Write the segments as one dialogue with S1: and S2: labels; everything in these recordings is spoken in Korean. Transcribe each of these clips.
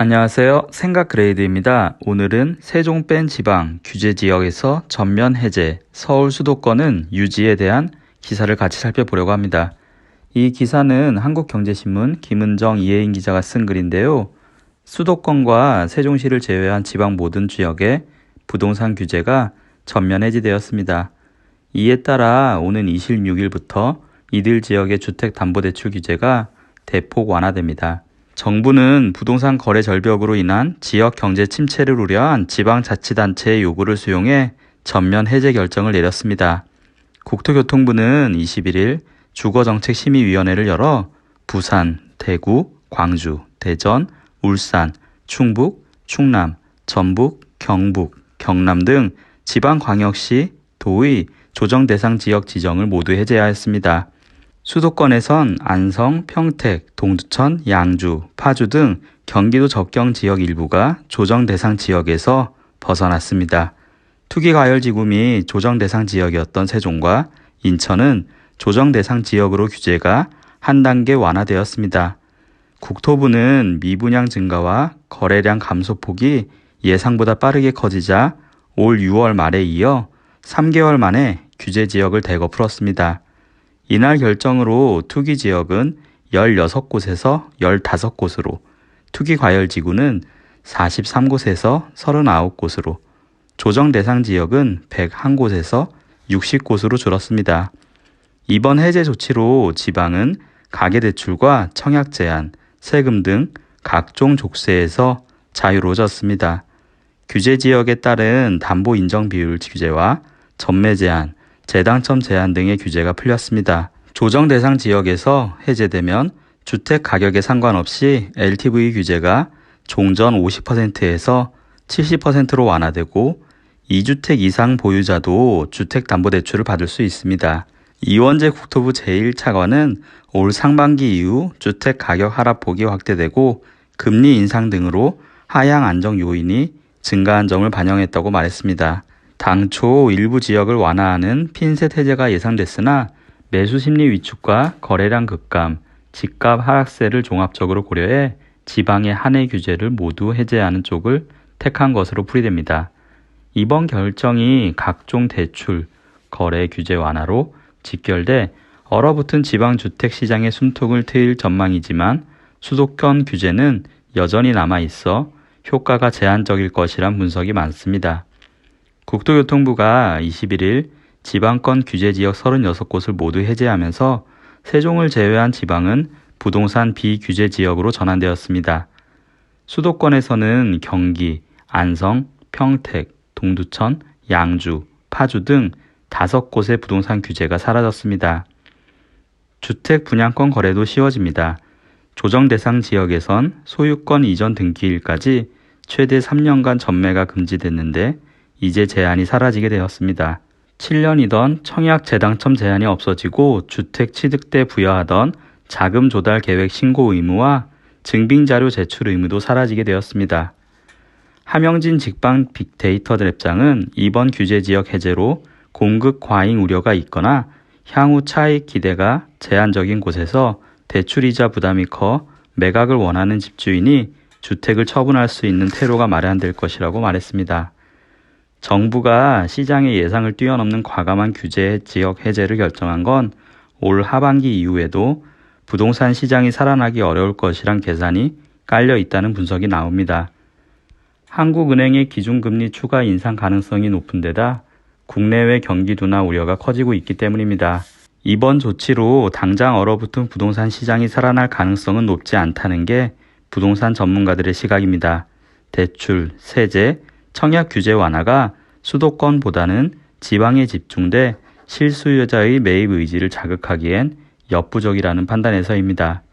S1: 안녕하세요. 생각그레이드입니다. 오늘은 세종 뺀 지방 규제 지역에서 전면 해제, 서울 수도권은 유지에 대한 기사를 같이 살펴보려고 합니다. 이 기사는 한국경제신문 김은정, 이혜인 기자가 쓴 글인데요. 수도권과 세종시를 제외한 지방 모든 지역에 부동산 규제가 전면 해제되었습니다. 이에 따라 오는 26일부터 이들 지역의 주택담보대출 규제가 대폭 완화됩니다. 정부는 부동산 거래 절벽으로 인한 지역 경제 침체를 우려한 지방자치단체의 요구를 수용해 전면 해제 결정을 내렸습니다. 국토교통부는 21일 주거정책심의위원회를 열어 부산, 대구, 광주, 대전, 울산, 충북, 충남, 전북, 경북, 경남 등 지방광역시, 도의, 조정대상 지역 지정을 모두 해제하였습니다. 수도권에선 안성, 평택, 동두천, 양주, 파주 등 경기도 접경 지역 일부가 조정 대상 지역에서 벗어났습니다. 투기과열지구 및 조정 대상 지역이었던 세종과 인천은 조정 대상 지역으로 규제가 한 단계 완화되었습니다. 국토부는 미분양 증가와 거래량 감소폭이 예상보다 빠르게 커지자 올 6월 말에 이어 3개월 만에 규제 지역을 대거 풀었습니다. 이날 결정으로 투기 지역은 16곳에서 15곳으로, 투기 과열 지구는 43곳에서 39곳으로, 조정 대상 지역은 101곳에서 60곳으로 줄었습니다. 이번 해제 조치로 지방은 가계대출과 청약 제한, 세금 등 각종 족쇄에서 자유로워졌습니다. 규제 지역에 따른 담보 인정 비율 규제와 전매 제한, 재당첨 제한 등의 규제가 풀렸습니다. 조정 대상 지역에서 해제되면 주택 가격에 상관없이 LTV 규제가 종전 50%에서 70%로 완화되고 2주택 이상 보유자도 주택담보대출을 받을 수 있습니다. 이원재 국토부 제1차관은 올 상반기 이후 주택 가격 하락폭이 확대되고 금리 인상 등으로 하향 안정 요인이 증가한 점을 반영했다고 말했습니다. 당초 일부 지역을 완화하는 핀셋 해제가 예상됐으나 매수 심리 위축과 거래량 급감, 집값 하락세를 종합적으로 고려해 지방의 한해 규제를 모두 해제하는 쪽을 택한 것으로 풀이됩니다. 이번 결정이 각종 대출, 거래 규제 완화로 직결돼 얼어붙은 지방 주택 시장의 숨통을 트일 전망이지만 수도권 규제는 여전히 남아 있어 효과가 제한적일 것이란 분석이 많습니다. 국토교통부가 21일 지방권 규제지역 36곳을 모두 해제하면서 세종을 제외한 지방은 부동산 비규제지역으로 전환되었습니다. 수도권에서는 경기, 안성, 평택, 동두천, 양주, 파주 등 5곳의 부동산 규제가 사라졌습니다. 주택 분양권 거래도 쉬워집니다. 조정 대상 지역에선 소유권 이전 등기일까지 최대 3년간 전매가 금지됐는데 이제 제한이 사라지게 되었습니다. 7년이던 청약 재당첨 제한이 없어지고 주택 취득 때 부여하던 자금 조달 계획 신고 의무와 증빙자료 제출 의무도 사라지게 되었습니다. 함영진 직방 빅데이터 랩장은 이번 규제 지역 해제로 공급 과잉 우려가 있거나 향후 차익 기대가 제한적인 곳에서 대출이자 부담이 커 매각을 원하는 집주인이 주택을 처분할 수 있는 퇴로가 마련될 것이라고 말했습니다. 정부가 시장의 예상을 뛰어넘는 과감한 규제 지역 해제를 결정한 건 올 하반기 이후에도 부동산 시장이 살아나기 어려울 것이란 계산이 깔려 있다는 분석이 나옵니다. 한국은행의 기준금리 추가 인상 가능성이 높은 데다 국내외 경기 둔화 우려가 커지고 있기 때문입니다. 이번 조치로 당장 얼어붙은 부동산 시장이 살아날 가능성은 높지 않다는 게 부동산 전문가들의 시각입니다. 대출, 세제, 청약 규제 완화가 수도권보다는 지방에 집중돼 실수요자의 매입 의지를 자극하기엔 역부족이라는 판단에서입니다.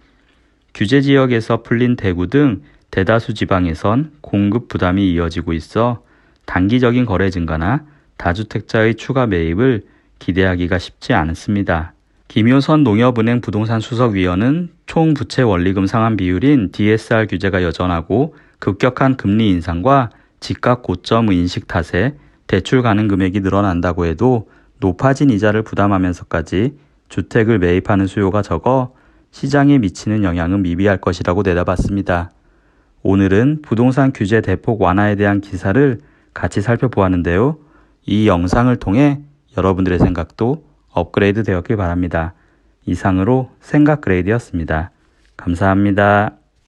S1: 규제 지역에서 풀린 대구 등 대다수 지방에선 공급 부담이 이어지고 있어 단기적인 거래 증가나 다주택자의 추가 매입을 기대하기가 쉽지 않습니다. 김효선 농협은행 부동산 수석위원은 총 부채 원리금 상환 비율인 DSR 규제가 여전하고 급격한 금리 인상과 집값 고점 인식 탓에 대출 가능 금액이 늘어난다고 해도 높아진 이자를 부담하면서까지 주택을 매입하는 수요가 적어 시장에 미치는 영향은 미비할 것이라고 내다봤습니다. 오늘은 부동산 규제 대폭 완화에 대한 기사를 같이 살펴보았는데요. 이 영상을 통해 여러분들의 생각도 업그레이드 되었길 바랍니다. 이상으로 생각 그레이드였습니다. 감사합니다.